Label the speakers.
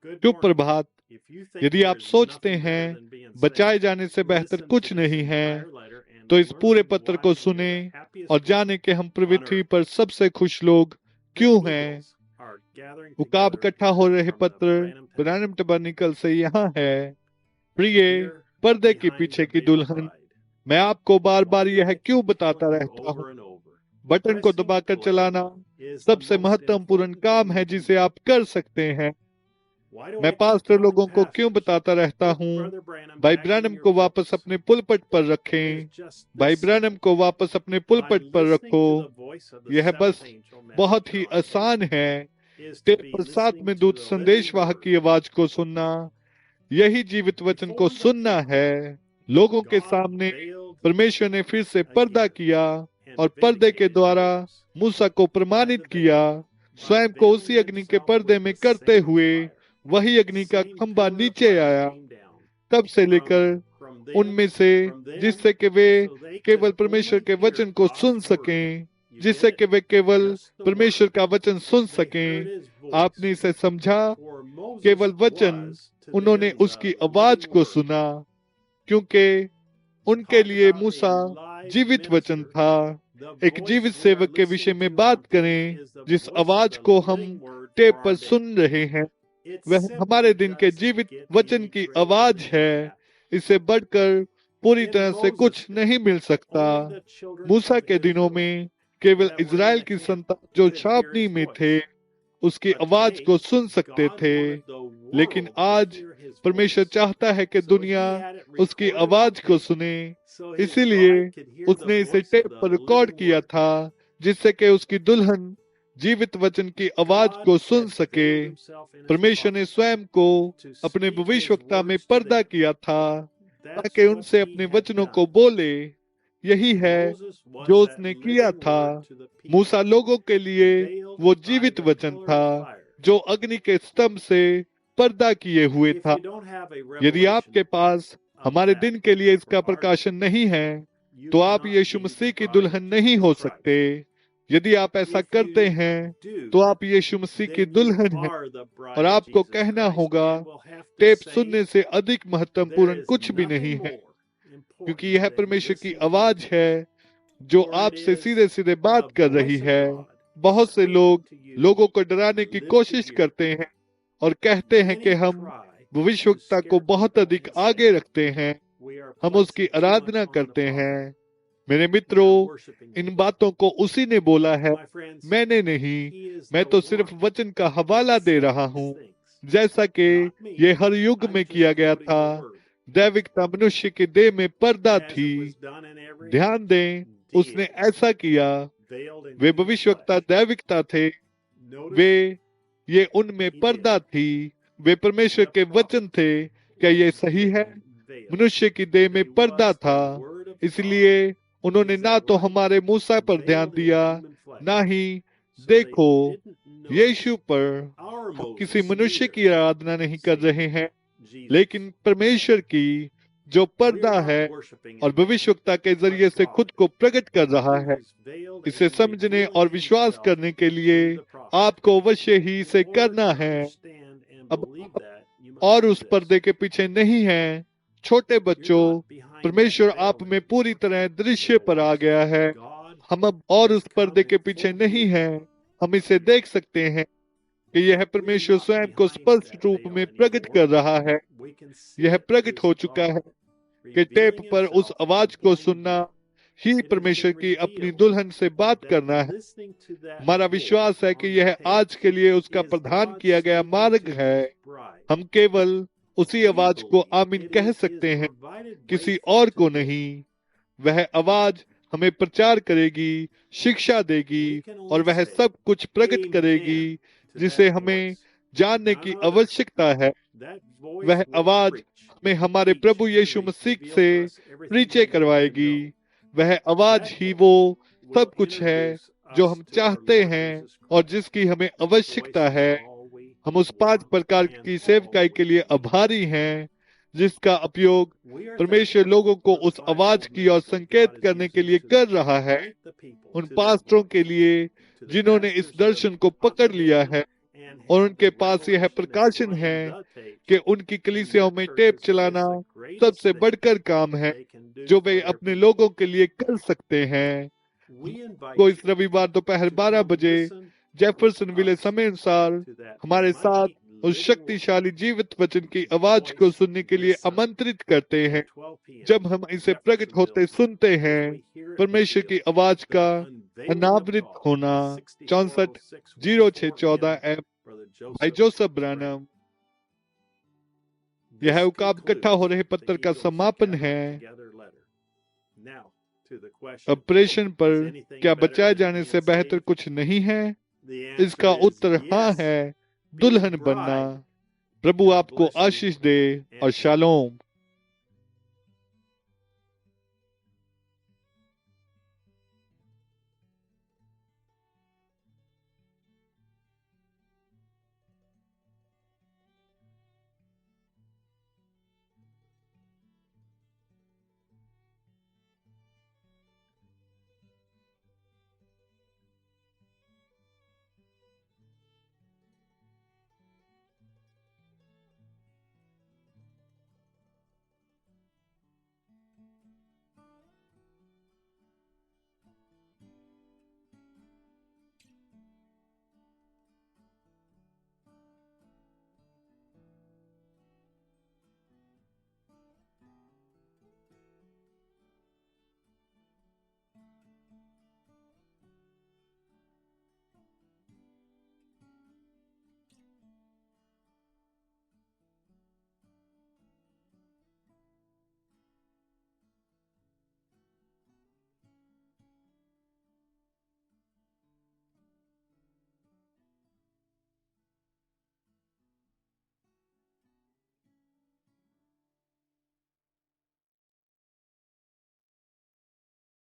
Speaker 1: शुभ प्रभात। यदि आप सोचते हैं बचाए जाने से बेहतर कुछ नहीं है, तो इस पूरे पत्र को सुने और जाने कि हम पृथ्वी पर सबसे खुश लोग क्यों हैं। उकाब इकट्ठा हो रहे पत्र ब्रैनम टबरनिकल से यहाँ है। प्रिय पर्दे के पीछे की दुल्हन, मैं आपको बार बार यह क्यों बताता रहता हूँ। बटन को दबाकर चलाना सबसे महत्वपूर्ण काम है जिसे आप कर सकते हैं। मैं पास्टर लोगों को क्यों बताता रहता हूँ, भाई ब्रैनम को वापस अपने पुलपट पर रखें, भाई ब्रैनम को वापस अपने पुलपट पर रखो। यह बस बहुत ही आसान है। टेप पर 7 में दूत संदेशवाहक की आवाज को सुनना, यही जीवित वचन को सुनना है। लोगों के सामने परमेश्वर ने फिर से पर्दा किया और पर्दे के द्वारा मूसा को प्रमाणित किया। स्वयं को उसी अग्नि के पर्दे में करते हुए वही अग्नि का खंभा नीचे आया। तब से लेकर उनमें से जिससे कि वे केवल परमेश्वर के वचन को सुन सकें, जिससे कि वे केवल परमेश्वर का वचन सुन सकें। आपने इसे समझा? केवल वचन, उन्होंने उसकी आवाज को सुना, क्योंकि उनके लिए मूसा जीवित वचन था। एक जीवित सेवक के विषय में बात करें जिस आवाज को हम टेप पर सुन रहे हैं, वह हमारे दिन के जीवित वचन की आवाज है। इससे बढ़कर पूरी तरह से कुछ नहीं मिल सकता। मूसा के दिनों में केवल इज़राइल की संतान जो छावनी में थे उसकी आवाज को सुन सकते थे, लेकिन आज परमेश्वर चाहता है कि दुनिया उसकी आवाज को सुने। इसीलिए उसने इसे टेप पर रिकॉर्ड किया था, जिससे कि उसकी दुल्हन जीवित वचन की आवाज को सुन सके। परमेश्वर ने स्वयं को अपने भविष्यवक्ता में पर्दा किया था ताकि उनसे अपने वचनों को बोले। यही है जो उसने किया था। मूसा लोगों के लिए वो जीवित वचन था जो अग्नि के स्तंभ से पर्दा किए हुए था। यदि आपके पास हमारे दिन के लिए इसका प्रकाशन नहीं है, तो आप यीशु मसीह की दुल्हन नहीं हो सकते। यदि आप ऐसा करते हैं तो आप यीशु मसीह की दुल्हन हैं, और आपको कहना होगा टेप सुनने से अधिक महत्वपूर्ण कुछ भी नहीं है, क्योंकि यह परमेश्वर की आवाज है जो आपसे सीधे सीधे बात कर रही है। बहुत से लोग लोगों को डराने की कोशिश करते हैं और कहते हैं कि हम भविष्यवक्ता को बहुत अधिक आगे रखते हैं, हम उसकी आराधना करते हैं। मेरे मित्रों, इन बातों को उसी ने बोला है, मैंने नहीं। मैं तो सिर्फ वचन का हवाला दे रहा हूँ, जैसा कि ये हर युग में किया गया था। दैविकता मनुष्य के देह में पर्दा थी। ध्यान दें, उसने ऐसा किया। वे भविष्यवक्ता दैविकता थे, वे ये उनमें पर्दा थी। वे परमेश्वर के वचन थे। क्या ये सही है? मनुष्य की देह में पर्दा था, इसलिए उन्होंने ना तो हमारे मूसा पर ध्यान दिया, ना ही देखो यीशु पर। हम किसी मनुष्य की आराधना नहीं कर रहे हैं, लेकिन परमेश्वर की, जो पर्दा है और भविष्यवक्ता के जरिए से खुद को प्रकट कर रहा है। इसे समझने और विश्वास करने के लिए आपको अवश्य ही इसे करना है। अब और उस पर्दे के पीछे नहीं है। छोटे बच्चों, परमेश्वर आप में पूरी तरह दृश्य पर आ गया है। हम अब और उस पर्दे के पीछे नहीं हैं। हम इसे देख सकते हैं कि यह परमेश्वर स्वयं को स्पष्ट रूप में प्रकट कर रहा है। यह प्रकट हो चुका है कि टेप पर उस आवाज को सुनना ही परमेश्वर की अपनी दुल्हन से बात करना है। हमारा विश्वास है कि यह आज के लिए उसका प्रदान किया गया मार्ग है। हम केवल उसी आवाज को आमीन कह सकते हैं, किसी और को नहीं। वह आवाज हमें प्रचार करेगी, शिक्षा देगी, और वह सब कुछ प्रकट करेगी जिसे हमें जानने की आवश्यकता है। वह आवाज हमें हमारे प्रभु यीशु मसीह से परिचय करवाएगी। वह आवाज ही वो सब कुछ है जो हम चाहते हैं और जिसकी हमें आवश्यकता है। हम उस 5 प्रकार की सेवकाई के लिए आभारी हैं जिसका उपयोग परमेश्वर लोगों को उस आवाज की और संकेत करने के लिए कर रहा है। उन पास्टरों के लिए जिन्होंने इस दर्शन को पकड़ लिया है और उनके पास यह प्रकाशन है कि उनकी कलीसियाओं में टेप चलाना सबसे बढ़कर काम है जो वे अपने लोगों के लिए कर सकते हैं। को इस रविवार दोपहर 12 बजे जेफरसन विले समय अनुसार हमारे साथ उस शक्तिशाली जीवित वचन की आवाज को सुनने के लिए आमंत्रित करते हैं। जब हम इसे प्रकट होते सुनते हैं, परमेश्वर की आवाज का अनावृत होना। 64-06-14 एफ भाई जोसेफ ब्रानम। यह उकाब इकट्ठा हो रहे पत्र का समापन है। अब प्रश्न पर क्या बचाए जाने से बेहतर कुछ नहीं है? इसका उत्तर हाँ है, दुल्हन बनना। प्रभु आपको आशीष दे और शालोम।